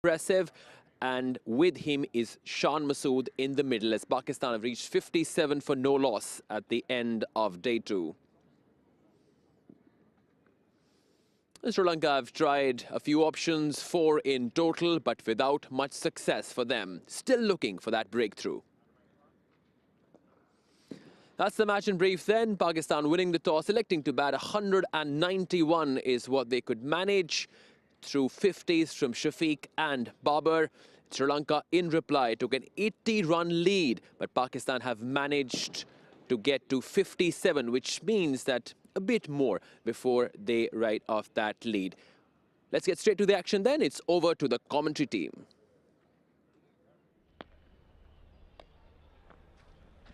impressive. And with him is Shan Masood in the middle, as Pakistan have reached 57 for no loss at the end of day 2. Sri Lanka have tried a few options, 4 in total, but without much success for them. Still looking for that breakthrough. That's the match in brief then. Pakistan winning the toss, electing to bat. 191 is what they could manage through 50s from Shafiq and Babar. Sri Lanka, in reply, took an 80-run lead, but Pakistan have managed to get to 57, which means that a bit more before they write off that lead. Let's get straight to the action then. It's over to the commentary team.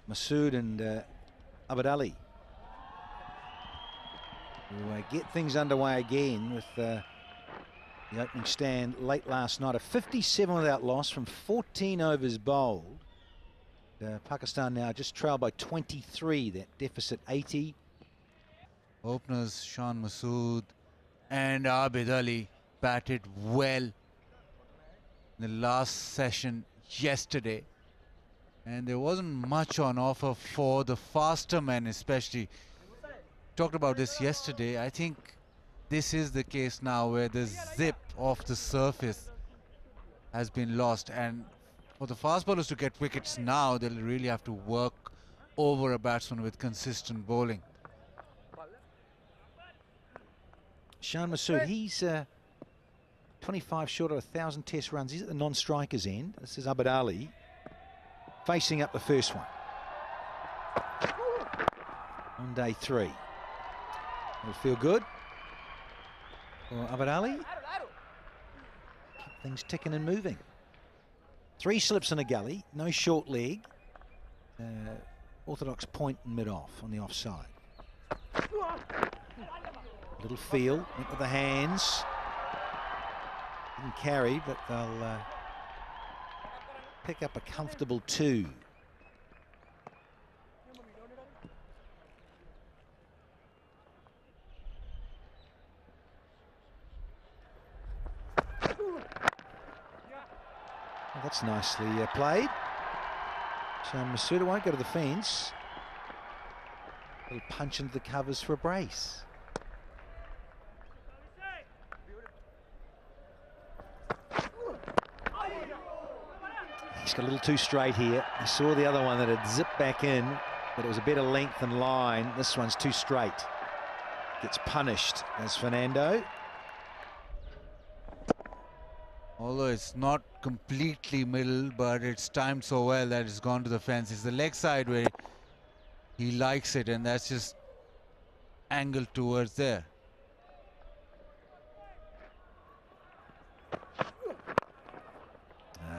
Masood and Abid Ali who get things underway again with the opening stand late last night. A 57 without loss from 14 overs bowled. Pakistan now just trailed by 23, that deficit 80. Openers Shan Masood and Abid Ali batted well in the last session yesterday. And there wasn't much on offer for the faster men, especially. Talked about this yesterday. I think this is the case now where the zip of the surface has been lost. And for the fast bowlers to get wickets now, they'll really have to work over a batsman with consistent bowling. Shan Masood, he's 25 short of 1,000 test runs. He's at the non-strikers end. This is Abid Ali facing up the first one on day 3. It'll feel good for Abid Ali. Keep things ticking and moving. 3 slips in a gully, no short leg. Orthodox point and mid-off on the offside. Little feel, went with the hands. Didn't carry, but they'll pick up a comfortable 2. Well, that's nicely played. Shan Masood won't go to the fence. Little punch into the covers for a brace. He's got a little too straight here. I saw the other one that had zipped back in, but it was a better length and line. This one's too straight. Gets punished as Fernando. Although it's not completely middle, but it's timed so well that it's gone to the fence. It's the leg side where he likes it, and that's just angled towards there.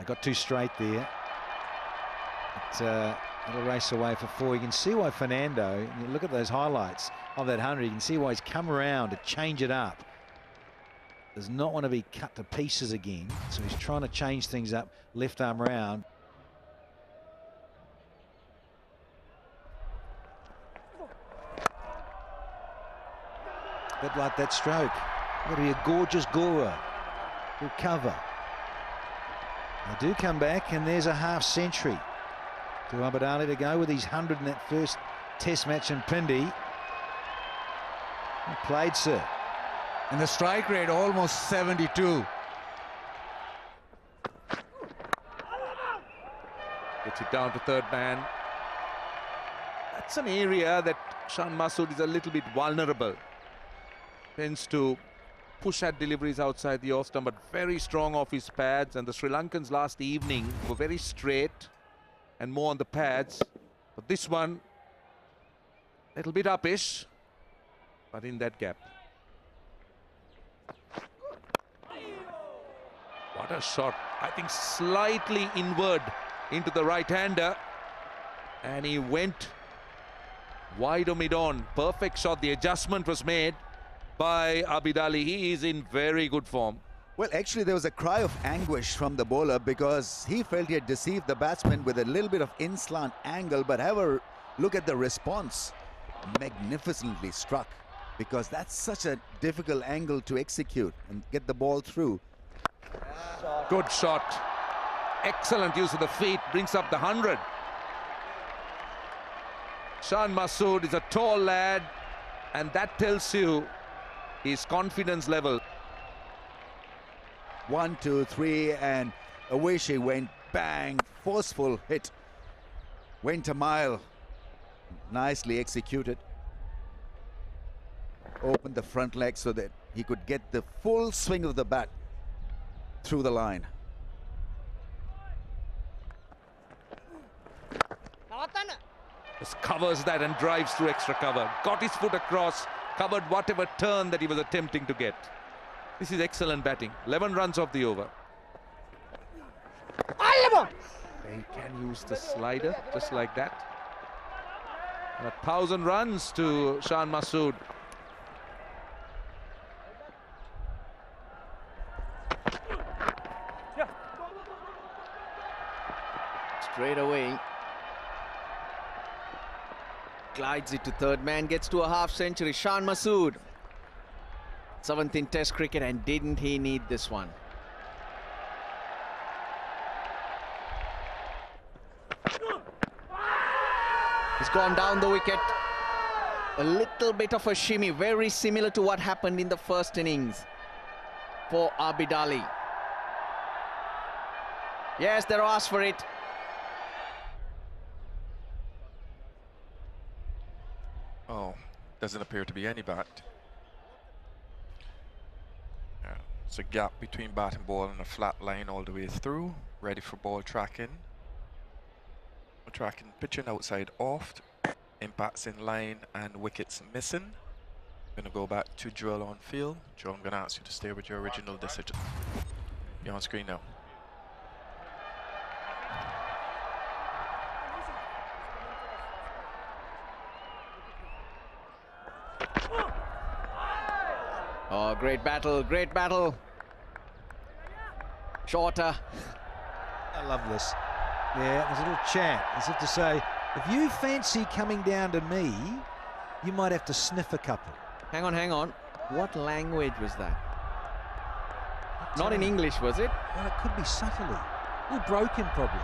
Got too straight there. But, it'll race away for 4. You can see why Fernando, you look at those highlights of that 100, you can see why he's come around to change it up. Does not want to be cut to pieces again, so he's trying to change things up, left arm round. A bit like that stroke. Got to be a gorgeous Gora. Will cover. They do come back, and there's a half century to Abid Ali to go with his 100 in that first test match in Pindi. Well played, sir. And the strike rate almost 72. Gets it down to third man. That's an area that Shan Masood is a little bit vulnerable. Tends to push at deliveries outside the off stump, but very strong off his pads. And the Sri Lankans last evening were very straight and more on the pads. But this one, a little bit uppish, but in that gap. What a shot. I think slightly inward into the right-hander. And he went wide or mid-on. Perfect shot. The adjustment was made by Abid Ali. He is in very good form. Well, actually, there was a cry of anguish from the bowler because he felt he had deceived the batsman with a little bit of in-slant angle. But have a look at the response. Magnificently struck, because that's such a difficult angle to execute and get the ball through. Good shot. Excellent use of the feet. Brings up the 100. Shan Masood is a tall lad, and that tells you his confidence level. 1, 2, 3, and away she went. Bang! Forceful hit. Went a mile. Nicely executed. Opened the front leg so that he could get the full swing of the bat through the line. Just covers that and drives through extra cover. Got his foot across, covered whatever turn that he was attempting to get. This is excellent batting. 11 runs off the over. He can use the slider just like that. And 1,000 runs to Shan Masood. Straight away. Glides it to third man, gets to a half century. Shan Masood. 7th in Test cricket, and didn't he need this one? He's gone down the wicket. A little bit of a shimmy, very similar to what happened in the first innings for Abid Ali. Yes, they're asked for it. Oh, doesn't appear to be any bat. Yeah, it's a gap between bat and ball and a flat line all the way through, ready for ball tracking. Tracking, pitching outside off, impacts in line and wickets missing. Gonna go back to drill on field. Joe, I'm gonna ask you to stay with your original decision. You're on screen now. Oh, great battle, great battle. Shorter. I love this. Yeah, there's a little chat as if to say, if you fancy coming down to me, you might have to sniff a couple. Hang on, hang on. What language was that? Not in English, was it? Well, it could be subtly. A little broken, probably.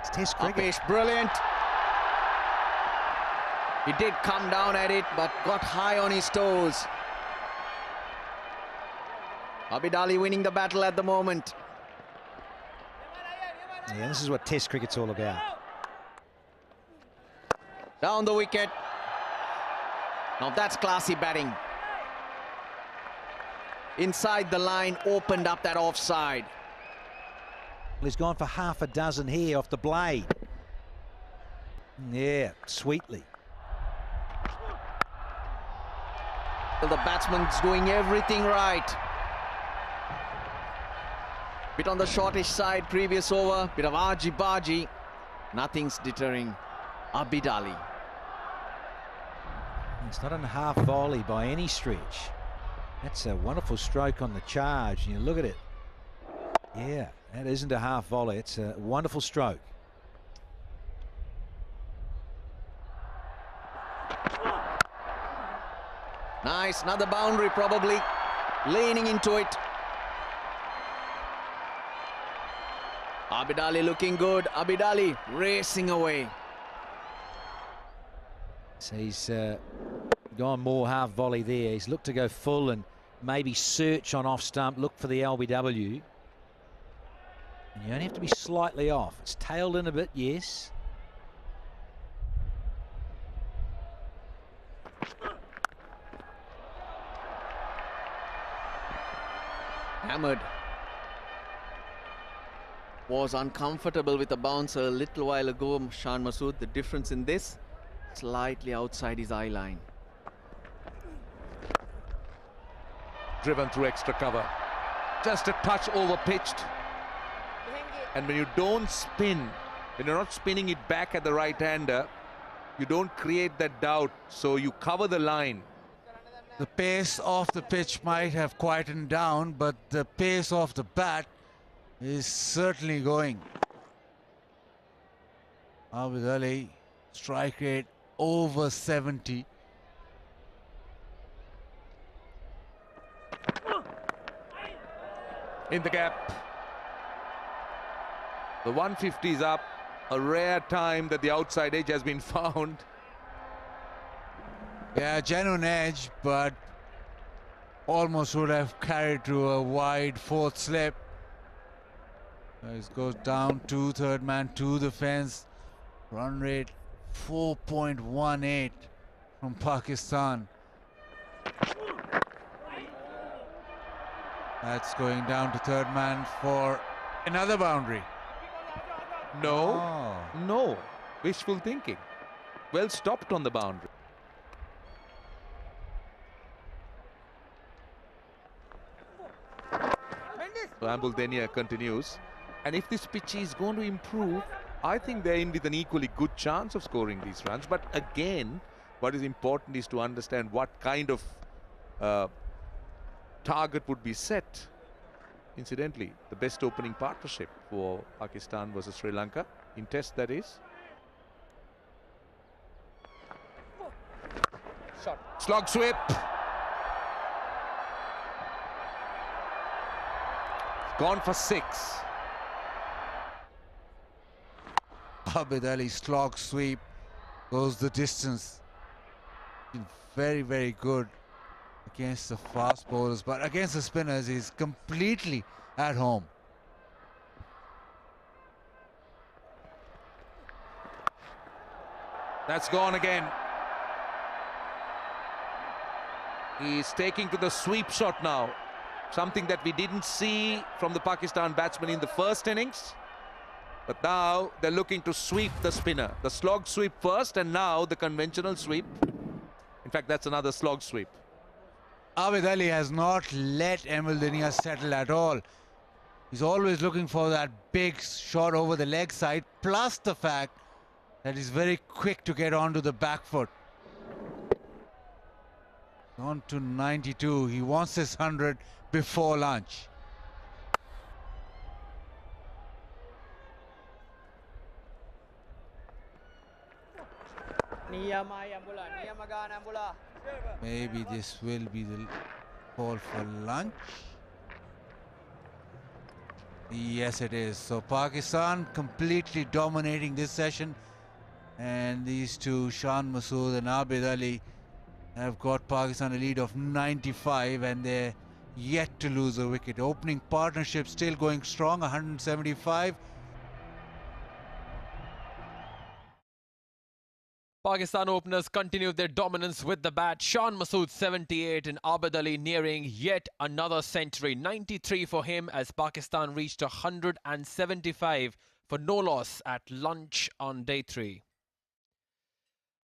It's Test cricket. Upish, brilliant. He did come down at it, but got high on his toes. Abid Ali winning the battle at the moment. Yeah, this is what Test cricket's all about. Down the wicket. Now that's classy batting. Inside the line, opened up that offside. He's gone for half a dozen here off the blade. Yeah, sweetly. The batsman's doing everything right. Bit on the shortish side, previous over, bit of argy-bargy. Nothing's deterring Abid Ali. It's not a half volley by any stretch. That's a wonderful stroke on the charge. You look at it. Yeah, that isn't a half volley. It's a wonderful stroke. Nice, another boundary probably. Leaning into it. Abid Ali looking good. Abid Ali racing away. So he's gone more half volley there. He's looked to go full and maybe search on off stump, look for the LBW. And you only have to be slightly off. It's tailed in a bit, yes. Hammered. Was uncomfortable with the bouncer a little while ago, Shan Masood. The difference in this, slightly outside his eye line. Driven through extra cover. Just a touch over pitched. And when you don't spin, when you're not spinning it back at the right-hander, you don't create that doubt, so you cover the line. The pace of the pitch might have quietened down, but the pace of the bat is certainly going. Abid Ali, strike rate over 70. in the gap. The 150 is up. A rare time that the outside edge has been found. Yeah, genuine edge, but almost would have carried to a wide fourth slip. It goes down to third man to the fence. Run rate 4.18 from Pakistan. That's going down to third man for another boundary. No, no. Wishful thinking. Well stopped on the boundary. So Ambul Denia continues. And if this pitch is going to improve, I think they're in with an equally good chance of scoring these runs. But again, what is important is to understand what kind of target would be set. Incidentally, the best opening partnership for Pakistan versus Sri Lanka, in test that is. Shot. Slog sweep. Gone for 6. Abid Ali slog sweep goes the distance. Been very, very good against the fast bowlers, but against the spinners he's completely at home. That's gone again. He's taking to the sweep shot now. Something that we didn't see from the Pakistan batsman in the first innings. But now they're looking to sweep the spinner. The slog sweep first and now the conventional sweep. In fact, that's another slog sweep. Abid Ali has not let Emil Dinia settle at all. He's always looking for that big shot over the leg side, plus the fact that he's very quick to get onto the back foot. On to 92. He wants this 100 before lunch. Maybe this will be the call for lunch. Yes, it is. So Pakistan completely dominating this session, and these two, Shan Masood and Abid Ali, have got Pakistan a lead of 95, and they're yet to lose a wicket. Opening partnership still going strong, 175. Pakistan openers continue their dominance with the bat. Shan Masood 78 and Abid Ali nearing yet another century. 93 for him as Pakistan reached 175 for no loss at lunch on day 3.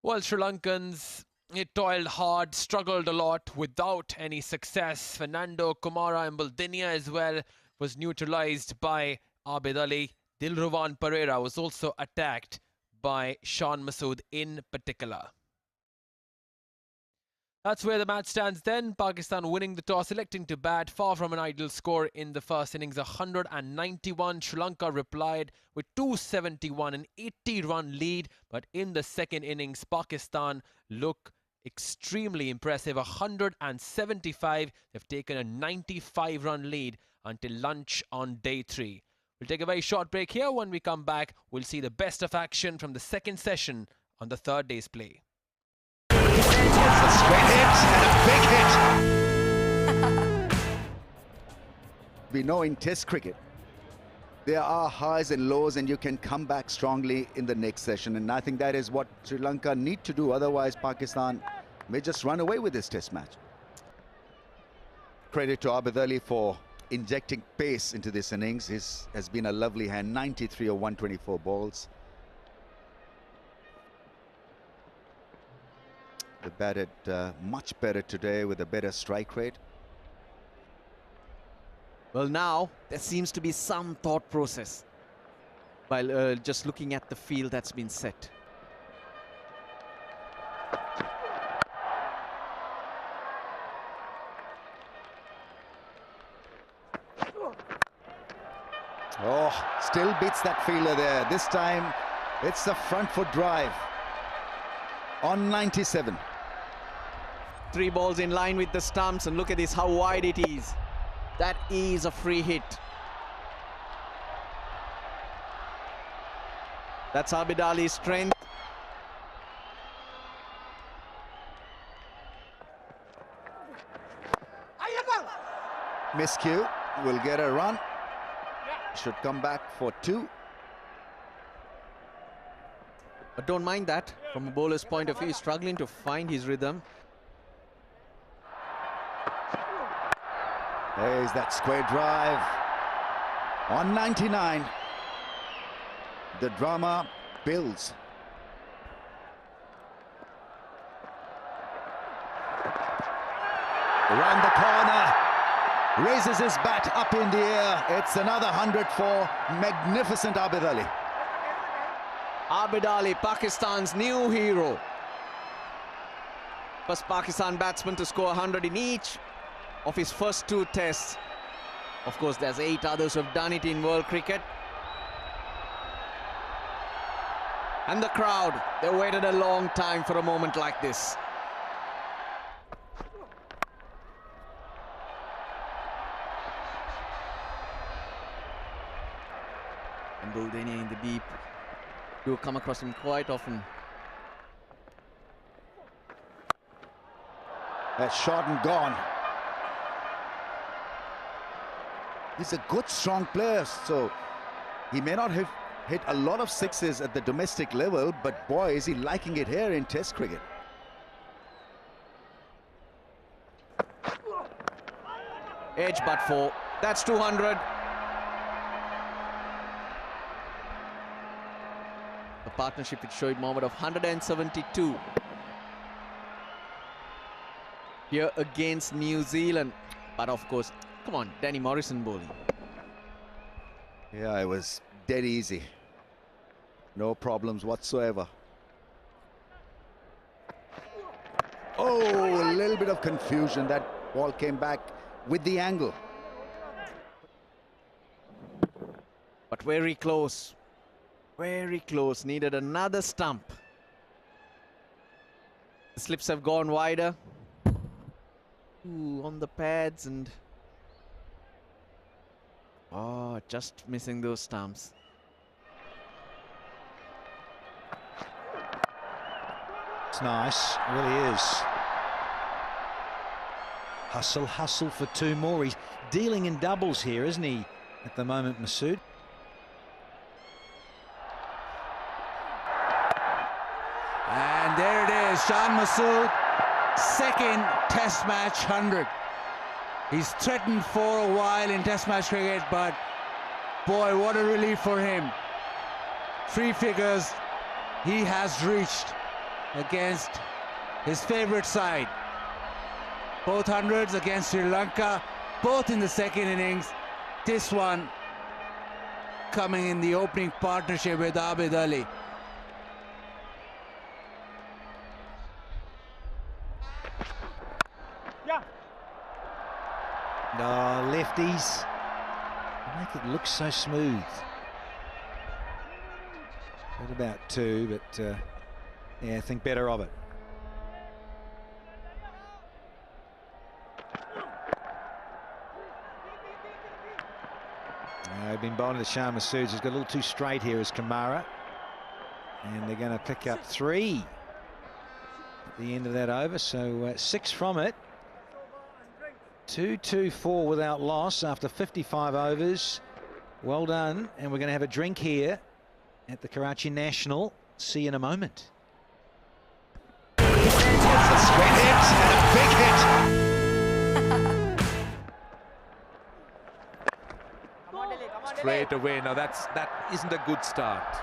While Sri Lankans, it toiled hard, struggled a lot without any success. Fernando Kumara and Buldinia as well was neutralised by Abid Ali. Dilruwan Pereira was also attacked by Shan Masood in particular. That's where the match stands then. Pakistan winning the toss, electing to bat, far from an ideal score in the first innings. 191. Sri Lanka replied with 271, an 80-run lead. But in the second innings, Pakistan look extremely impressive. 175. They've taken a 95-run lead until lunch on day 3. We'll take a very short break here. When we come back, we'll see the best of action from the second session on the third day's play. It's a straight hit and a big hit. We know in Test cricket, there are highs and lows, and you can come back strongly in the next session. And I think that is what Sri Lanka need to do. Otherwise, Pakistan may just run away with this Test match. Credit to Abid Ali for injecting pace into this innings. His has been a lovely hand. 93 of 124 balls. They batted much better today with a better strike rate. Well, now there seems to be some thought process while just looking at the field that's been set. Oh, still beats that fielder there. This time it's the front foot drive on 97. 3 balls in line with the stumps, and look at this, how wide it is. That is a free hit. That's Abid Ali's strength. Miscue will get a run. Should come back for 2. But don't mind that. From a bowler's point of view, he's struggling to find his rhythm. There's that square drive. On 99. The drama builds. Around the corner. Raises his bat up in the air. It's another 100 for magnificent Abid Ali. Abid Ali, Pakistan's new hero. First Pakistan batsman to score 100 in each of his first 2 tests. Of course, there's 8 others who have done it in world cricket. And the crowd, they waited a long time for a moment like this. And Buldania in the deep. You come across him quite often. That's shot and gone. He's a good, strong player, so he may not have hit a lot of sixes at the domestic level, but boy, is he liking it here in Test cricket. Edge but 4. That's 200. A partnership with Shoaib Mohammad of 172. Here against New Zealand. But of course, come on, Danny Morrison bowling. Yeah, it was dead easy. No problems whatsoever. Oh, a little bit of confusion. That ball came back with the angle. But very close. Very close. Needed another stump. The slips have gone wider. Ooh, on the pads and... oh, just missing those stumps. It's nice, it really is. Hustle, hustle for 2 more. He's dealing in doubles here, isn't he, at the moment, Masood? And there it is, Shan Masood, second Test match 100. He's threatened for a while in Test match cricket, but boy, what a relief for him. 3 figures he has reached against his favorite side. Both hundreds against Sri Lanka, both in the second innings. This one coming in the opening partnership with Abid Ali. No, lefties make it look so smooth. Got about 2, but yeah, I think better of it. They've been bowling to Shah Massoud. He's got a little too straight here as Kamara. And they're going to pick up 3 at the end of that over. So 6 from it. 2-2-4 without loss after 55 overs. Well done. And we're going to have a drink here at the Karachi National. See you in a moment. It's a straight hit and a big hit. Straight away. Now that isn't a good start.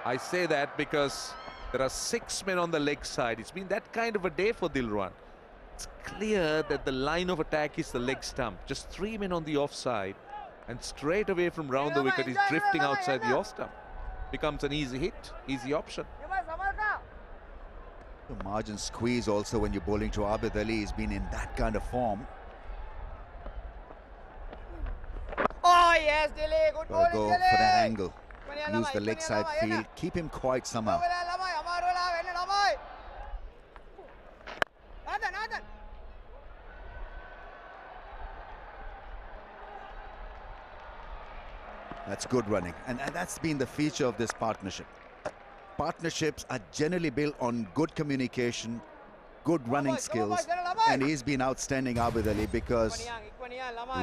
I say that because there are 6 men on the leg side. It's been that kind of a day for Dilruwan. It's clear that the line of attack is the leg stump. Just 3 men on the offside, and straight away from round the wicket is drifting outside the off stump. Becomes an easy hit, easy option. The margin squeeze also when you're bowling to Abid Ali. He's been in that kind of form. Oh yes, Dilly, good Gotta bowling, go for that Dilly. angle. Use the leg side field. Keep him quiet somehow. That's good running, and that's been the feature of this partnership. Partnerships are generally built on good communication, good running skills, and he's been outstanding, Abid Ali, because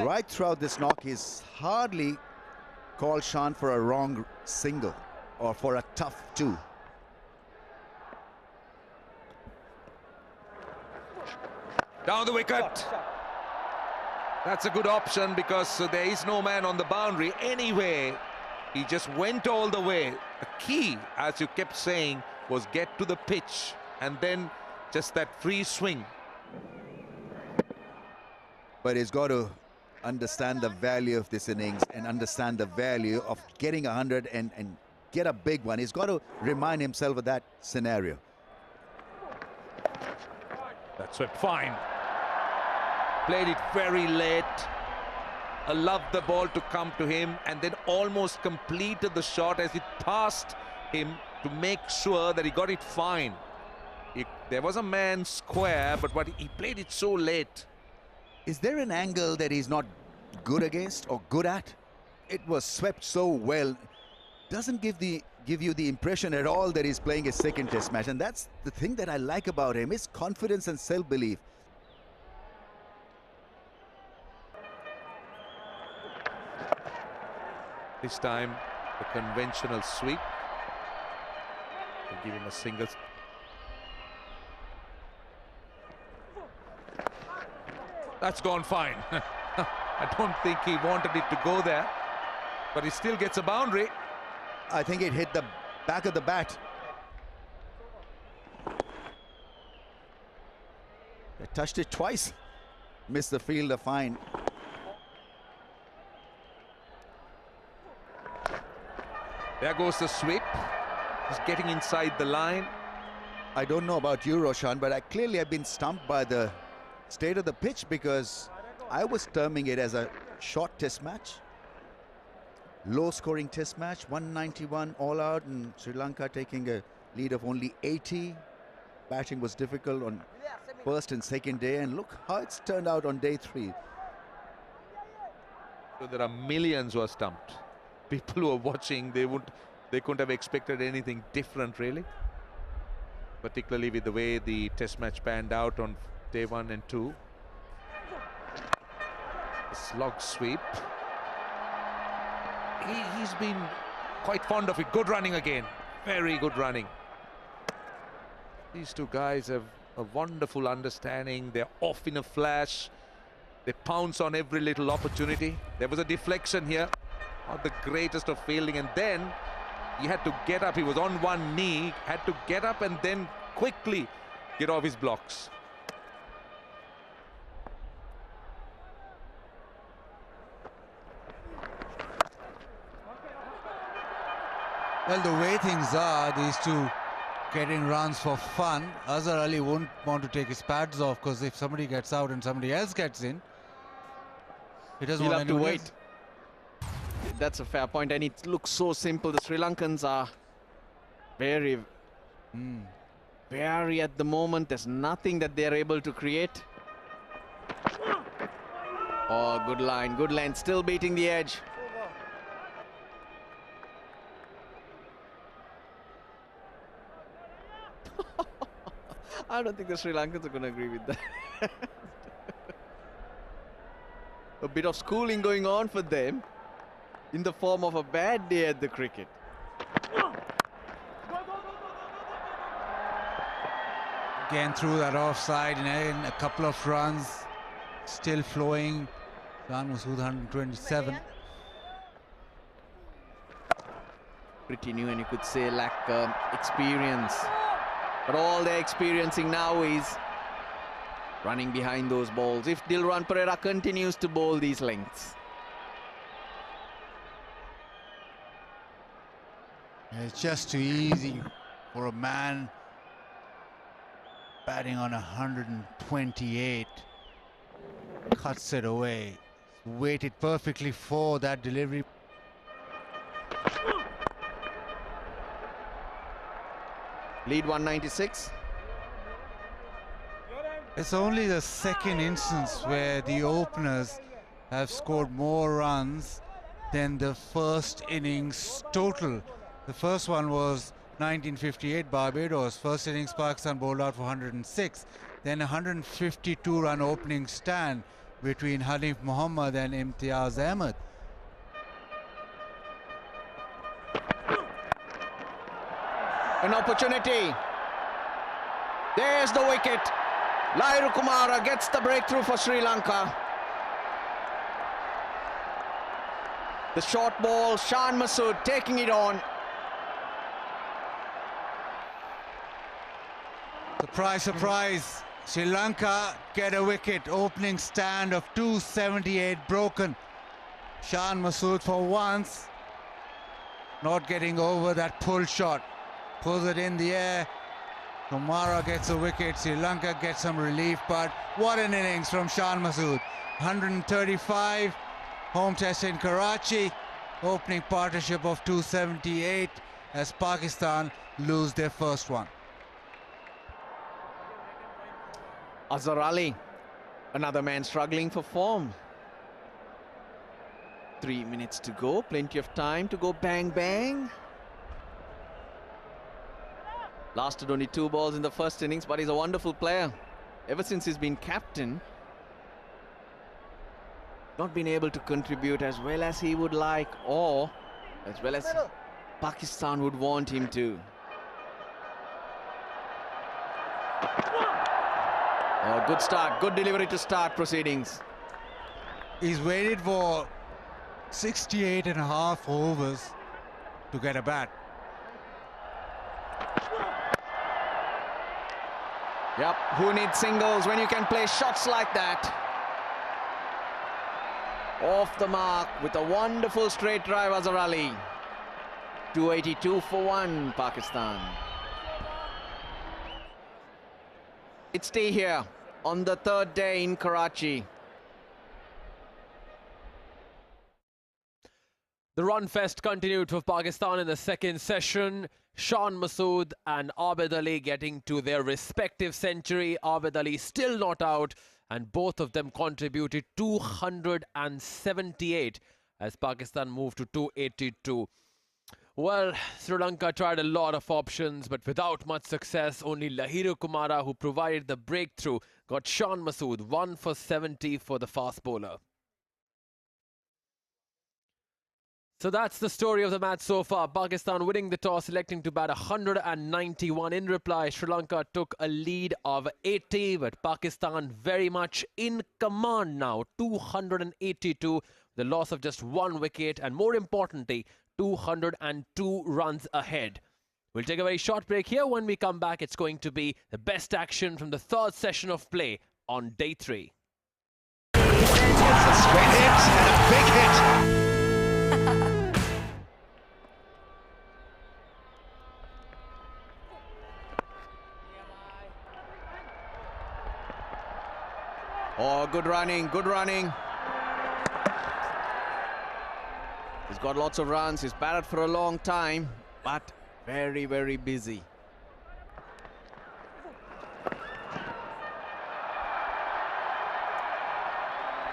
right throughout this knock, he's hardly called Shan for a wrong single or for a tough two. Down the wicket. That's a good option because there is no man on the boundary. Anyway, he just went all the way. The key, as you kept saying, was get to the pitch and then just that free swing. But he's got to understand the value of this innings and understand the value of getting 100 and get a big one. He's got to remind himself of that scenario. That's swept fine. Played it very late. Allowed the ball to come to him and then almost completed the shot as it passed him to make sure that he got it fine. There was a man square, but he played it so late. Is there an angle that he's not good against or good at? It was swept so well. Doesn't give you the impression at all that he's playing a second test match, and that's the thing that I like about him, his confidence and self-belief. This time, the conventional sweep. We'll give him a single. That's gone fine. I don't think he wanted it to go there, but he still gets a boundary. I think it hit the back of the bat. They touched it twice. Missed the fielder fine. There goes the sweep. He's getting inside the line. I don't know about you, Roshan, but I clearly have been stumped by the state of the pitch, because I was terming it as a short test match. Low-scoring test match, 191 all out, and Sri Lanka taking a lead of only 80. Batting was difficult on first and second day, and look how it's turned out on day 3. So there are millions who are stumped. People who are watching, they couldn't have expected anything different, really. Particularly with the way the test match panned out on day 1 and 2. A slog sweep. He's been quite fond of it. Good running again. Very good running. These two guys have a wonderful understanding. They're off in a flash. They pounce on every little opportunity. There was a deflection here. Not the greatest of fielding, and then he had to get up. He was on one knee, had to get up and then quickly get off his blocks. Well, the way things are, these two getting runs for fun. Azhar Ali won't want to take his pads off, because if somebody gets out and somebody else gets in, he doesn't want to wait. That's a fair point, and it looks so simple. The Sri Lankans are very at the moment. There's nothing that they're able to create. Oh, good line, good line. Still beating the edge. I don't think the Sri Lankans are going to agree with that. A bit of schooling going on for them in the form of a bad day at the cricket. Again through that offside, and a couple of runs still flowing. Arslan Masood 127. Pretty new, and you could say lack experience. But all they're experiencing now is running behind those balls. If Dilruwan Perera continues to bowl these lengths. It's just too easy for a man batting on 128. Cuts it away. Waited perfectly for that delivery. Lead 196. It's only the second instance where the openers have scored more runs than the first innings total. The first one was 1958 Barbados. First innings Pakistan bowled out for 106. Then a 152-run opening stand between Hanif Mohammad and Imtiaz Ahmed. An opportunity. There's the wicket. Lahiru Kumara gets the breakthrough for Sri Lanka. The short ball, Shan Masood taking it on. Surprise, surprise. Sri Lanka get a wicket. Opening stand of 278 broken. Shan Masood for once not getting over that pull shot. Pulls it in the air. Kumara gets a wicket. Sri Lanka gets some relief, but what an innings from Shan Masood. 135, home test in Karachi. Opening partnership of 278 as Pakistan lose their first one. Azhar Ali, another man struggling for form. 3 minutes to go, plenty of time to go bang bang. Lasted only 2 balls in the first innings, but he's a wonderful player. Ever since he's been captain, not been able to contribute as well as he would like, or as well as Pakistan would want him to. Oh, good start, good delivery to start proceedings. He's waited for 68.5 overs to get a bat. Yep, who needs singles when you can play shots like that? Off the mark with a wonderful straight drive, Azhar Ali. 282 for 1, Pakistan. It's tea here on the 3rd day in Karachi. The run fest continued for Pakistan in the second session. Shan Masood and Abid Ali getting to their respective century. Abid Ali still not out, and both of them contributed 278 as Pakistan moved to 282. Well, Sri Lanka tried a lot of options, but without much success. Only Lahiru Kumara, who provided the breakthrough, got Shan Masood 1 for 70 for the fast bowler. So that's the story of the match so far. Pakistan winning the toss, electing to bat 191. In reply, Sri Lanka took a lead of 80, but Pakistan very much in command now. 282, the loss of just 1 wicket, and more importantly, 202 runs ahead. We'll take a very short break here. When we come back, it's going to be the best action from the 3rd session of play on day 3. It's a spin hit and a big hit. Oh, good running, good running. He's got lots of runs. He's batted for a long time, but very, very busy.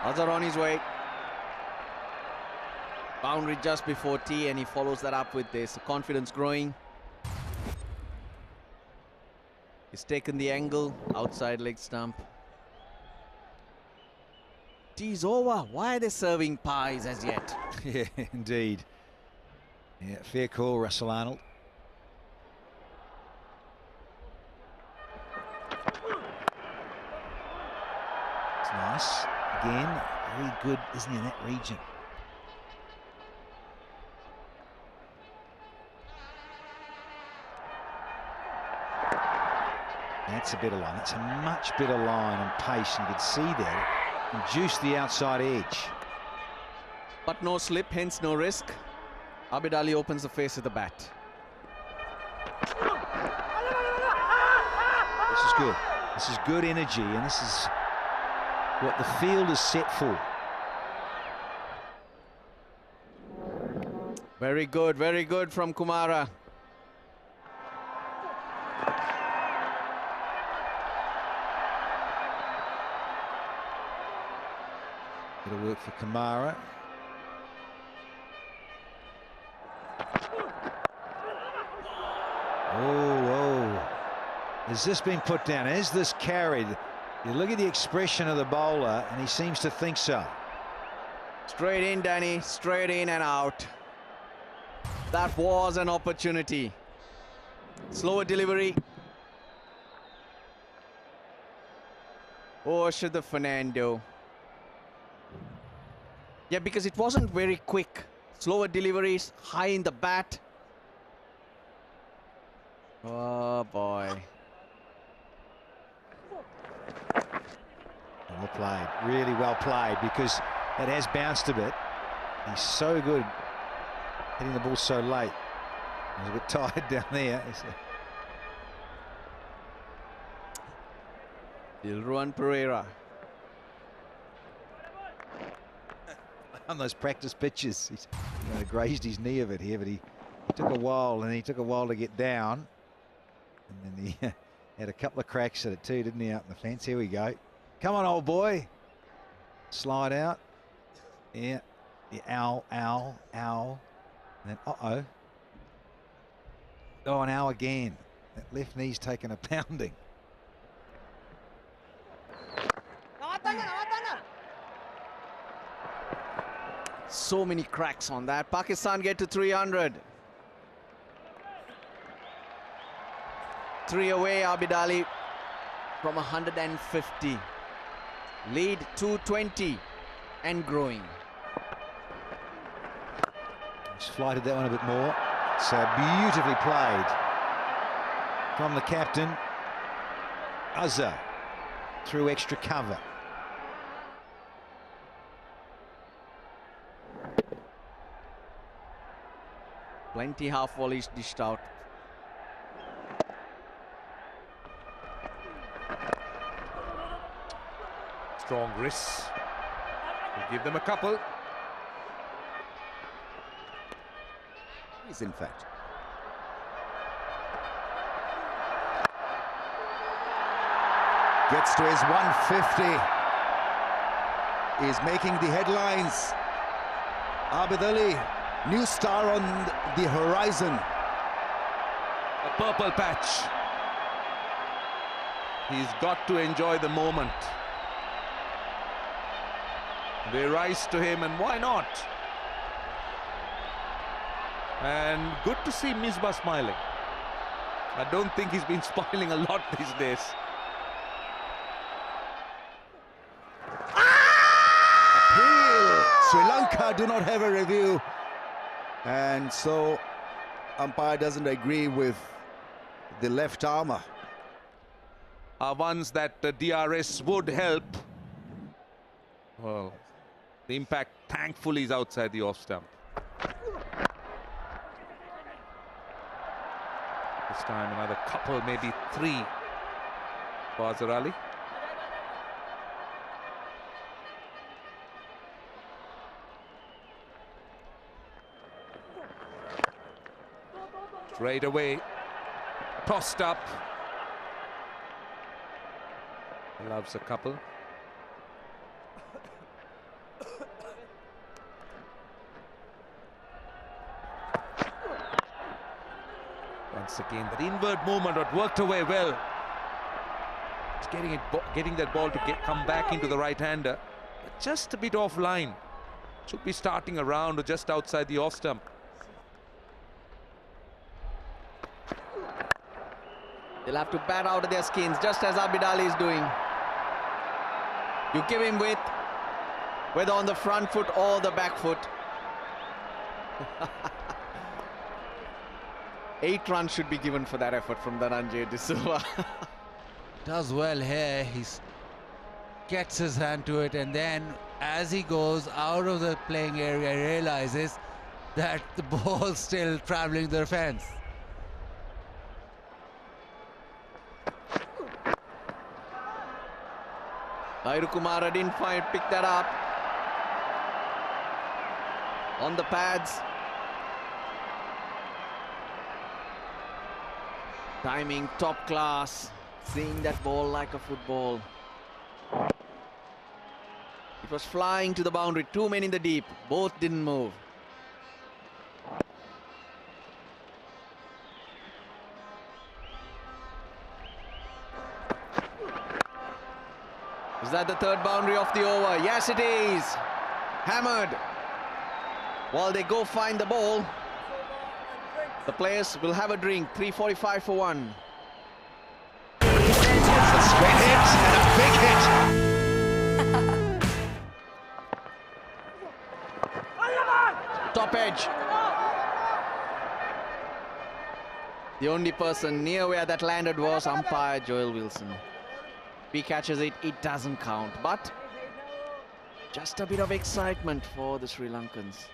Azhar on his way. Boundary just before tea, and he follows that up with this. Confidence growing. He's taken the angle, outside leg stump. Tea's over. Why are they serving pies as yet? Yeah, indeed. Yeah, fair call, Russell Arnold. It's nice. Again, very good, isn't he, in that region? That's a better line. That's a much better line and pace. You can see there. Induce the outside edge. But no slip, hence no risk. Abid Ali opens the face of the bat. This is good. This is good energy, and this is what the field is set for. Very good from Kumara. Bit of work for Kumara. Oh. Has this been put down? Is this carried? You look at the expression of the bowler, and he seems to think so. Straight in, Danny. Straight in and out. That was an opportunity. Slower delivery. Oh, Shada Fernando. Yeah, because it wasn't very quick. Slower deliveries, high in the bat. Oh, boy. Well played, really well played, because it has bounced a bit. He's so good hitting the ball so late. He's a bit tired down there. Dilruan Pereira. On those practice pitches, he's grazed his knee a bit here, but he took a while, and he took a while to get down. And then he had a couple of cracks at it too, didn't he, out in the fence? Here we go. Come on, old boy. Slide out. Yeah. Ow. And then, uh-oh. Oh, an ow again. That left knee's taken a pounding. So many cracks on that. Pakistan get to 300. 3 away, Abid Ali from 150. Lead 220 and growing. Just flighted that one a bit more. So beautifully played from the captain. Azhar through extra cover. Plenty half volleys dished out. Strong wrists. We'll give them a couple. He's in fact. Gets to his 150. Is making the headlines. Abid Ali, new star on the horizon. A purple patch. He's got to enjoy the moment. They rise to him, and why not? And good to see Misbah smiling. I don't think he's been smiling a lot these days. Appeal. Sri Lanka do not have a review. And so umpire doesn't agree with the left armour. Are ones that the DRS would help. Well, the impact thankfully is outside the off stump. This time another couple, maybe 3 for Azhar Ali. Straight away, tossed up. Loves a couple. Once again, that inward movement that worked away well. It's getting that ball to come back into the right-hander. Just a bit offline. Should be starting around or just outside the off stump. They'll have to bat out of their skins, just as Abid Ali is doing. You give him width, whether on the front foot or the back foot. 8 runs should be given for that effort from Dhananjay De Silva. Does well here. He gets his hand to it, and then as he goes out of the playing area, he realizes that the ball's still traveling the fence. Airu Kumara didn't pick that up. On the pads. Timing top class. Seeing that ball like a football. It was flying to the boundary. 2 men in the deep. Both didn't move. Is that the third boundary of the over? Yes, it is. Hammered. While they go find the ball, the players will have a drink. 3:45 for one. It's a straight hit and a big hit. Top edge. The only person near where that landed was umpire Joel Wilson. If he catches it, it doesn't count. But just a bit of excitement for the Sri Lankans.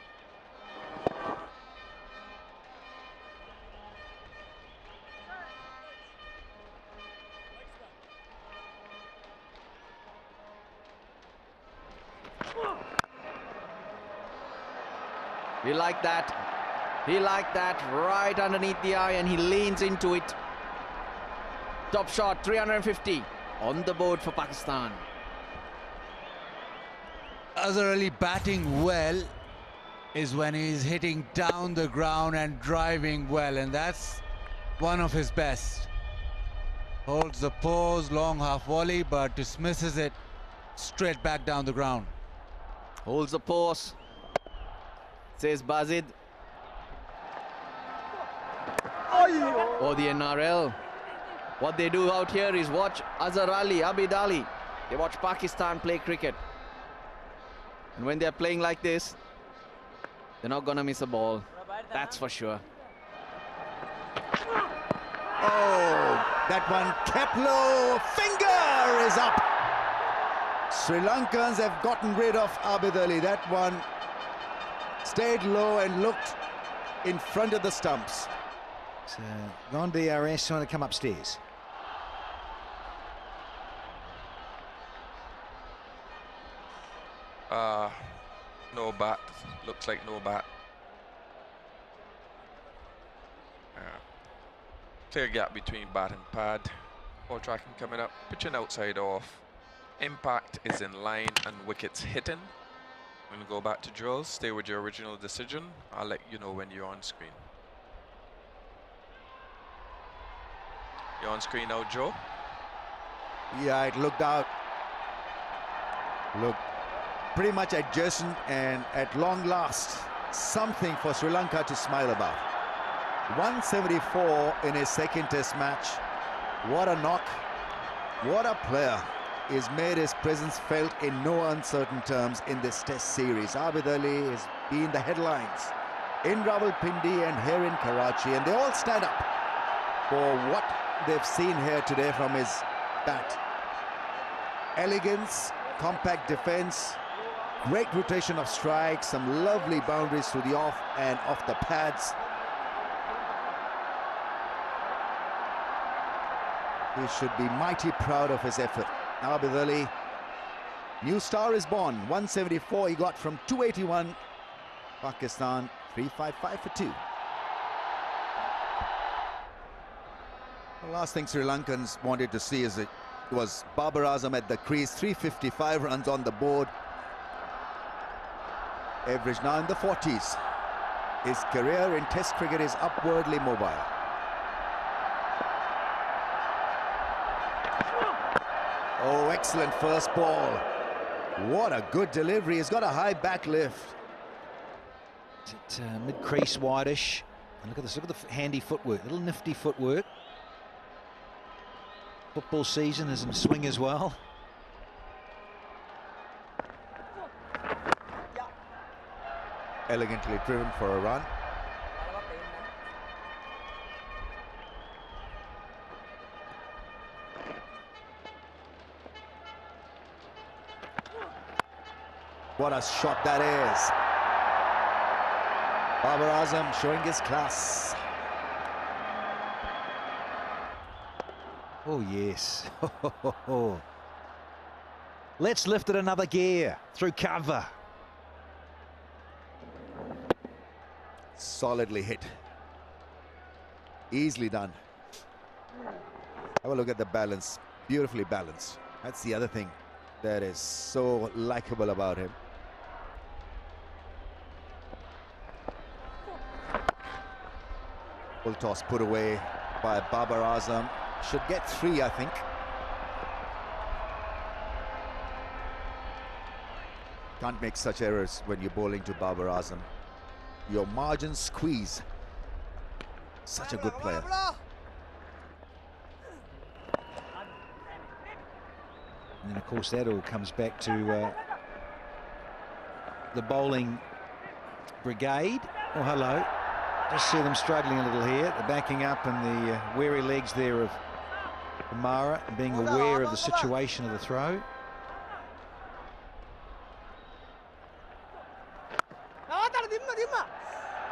He liked that. He liked that right underneath the eye, and he leans into it. Top shot, 350 on the board for Pakistan. Azhar Ali batting well is when he's hitting down the ground and driving well, and that's one of his best. Holds the pose, long half volley, but dismisses it straight back down the ground. Holds the pose, says Bazid. Oh, the NRL. What they do out here is watch Azhar Ali, Abid Ali. They watch Pakistan play cricket. And when they're playing like this, they're not gonna miss a ball. That's for sure. Oh, that one kept low. Finger is up. Sri Lankans have gotten rid of Abid Ali. That one stayed low and looked in front of the stumps. So, gone DRS, trying to come upstairs. No bat. Looks like no bat. Clear gap between bat and pad. Ball tracking coming up. Pitching outside off. Impact is in line and wickets hitting. I'm going to go back to drills. Stay with your original decision. I'll let you know when you're on screen. You're on screen now, Joe. Yeah, it looked out. Look, pretty much adjacent, and at long last, something for Sri Lanka to smile about. 174 in his second test match. What a knock. What a player. He's made his presence felt in no uncertain terms in this test series. Abid Ali has been the headlines in Rawalpindi and here in Karachi, and they all stand up for what they've seen here today from his bat. Elegance, compact defense, great rotation of strikes, some lovely boundaries through the off and off the pads. He should be mighty proud of his effort. Abid Ali, new star is born. 174 he got from 281. Pakistan 355 for 2. The last thing Sri Lankans wanted to see is it was Babar Azam at the crease. 355 runs on the board. Average now in the 40s. His career in Test cricket is upwardly mobile. Oh, excellent first ball. What a good delivery. He's got a high back lift. It's mid-crease, wideish. And look at this, look at the handy footwork, little nifty footwork. Football season is in swing as well. Elegantly driven for a run. What a shot that is. Babar Azam showing his class. Oh, yes. Let's lift it another gear through cover. Solidly hit. Easily done. Have a look at the balance. Beautifully balanced. That's the other thing that is so likable about him. Full toss put away by Babar Azam. Should get 3, I think. Can't make such errors when you're bowling to Babar Azam. Your margins squeeze. Such a good player. And then, of course, that all comes back to the bowling brigade. Oh, hello. Just see them struggling a little here. The backing up and the wary legs there of Mara, being aware of the situation of the throw.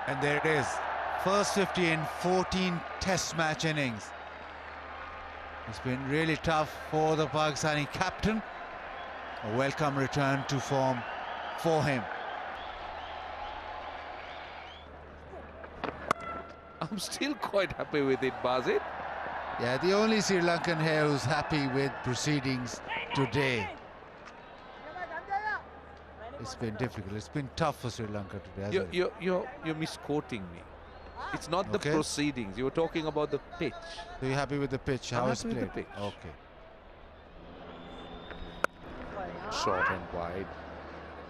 And there it is. First 50 in 14 test match innings. It's been really tough for the Pakistani captain. A welcome return to form for him. I'm still quite happy with it, Basit. Yeah, the only Sri Lankan here who's happy with proceedings today. It's been difficult. It's been tough for Sri Lanka today, hasn't it? You're misquoting me. It's not the Okay. proceedings. You were talking about the pitch. So you're happy with the pitch? How I'm it's happy played? with the pitch. Okay. Short and wide.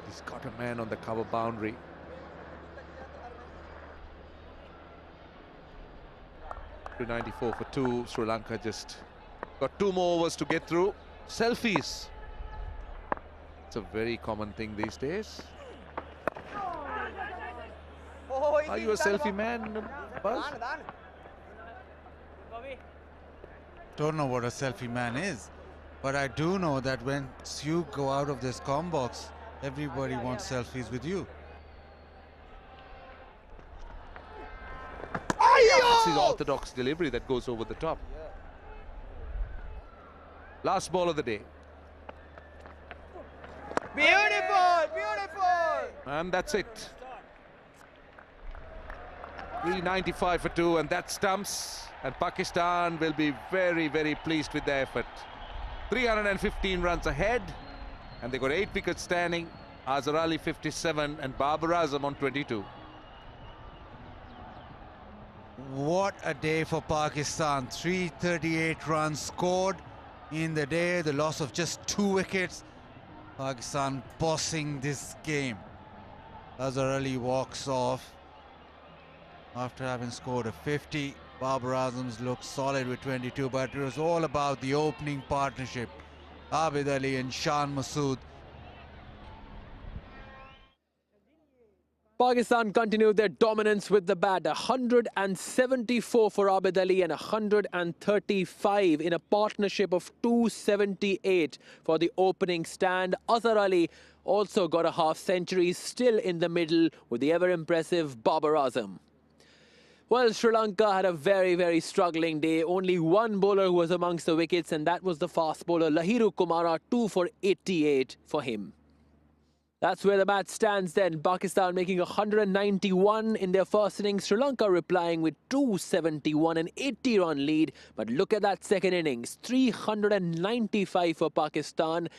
He's got a man on the cover boundary. .294 for 2. Sri Lanka just got 2 more overs to get through. Selfies. It's a very common thing these days. Are you a selfie man, Buzz? Don't know what a selfie man is, but I do know that when you go out of this comm box, everybody wants selfies with you. It's his orthodox delivery that goes over the top. Last ball of the day. Beautiful, beautiful. And that's it. 395 for 2, and that stumps. And Pakistan will be very, very pleased with their effort. 315 runs ahead, and they got 8 wickets standing. Azhar Ali 57 and Babar Azam on 22. What a day for Pakistan. 338 runs scored in the day, the loss of just 2 wickets. Pakistan bossing this game. Azhar Ali walks off after having scored a 50. Babar Azam's looked solid with 22, but it was all about the opening partnership. Abid Ali and Shan Masood. Pakistan continued their dominance with the bat. 174 for Abid Ali and 135 in a partnership of 278 for the opening stand. Azhar Ali also got a half century, still in the middle with the ever-impressive Babar Azam. Well, Sri Lanka had a very, very struggling day. Only one bowler who was amongst the wickets, and that was the fast bowler Lahiru Kumara, 2 for 88 for him. That's where the match stands then. Pakistan making 191 in their first innings. Sri Lanka replying with 271, an 80-run lead. But look at that second innings. 395 for Pakistan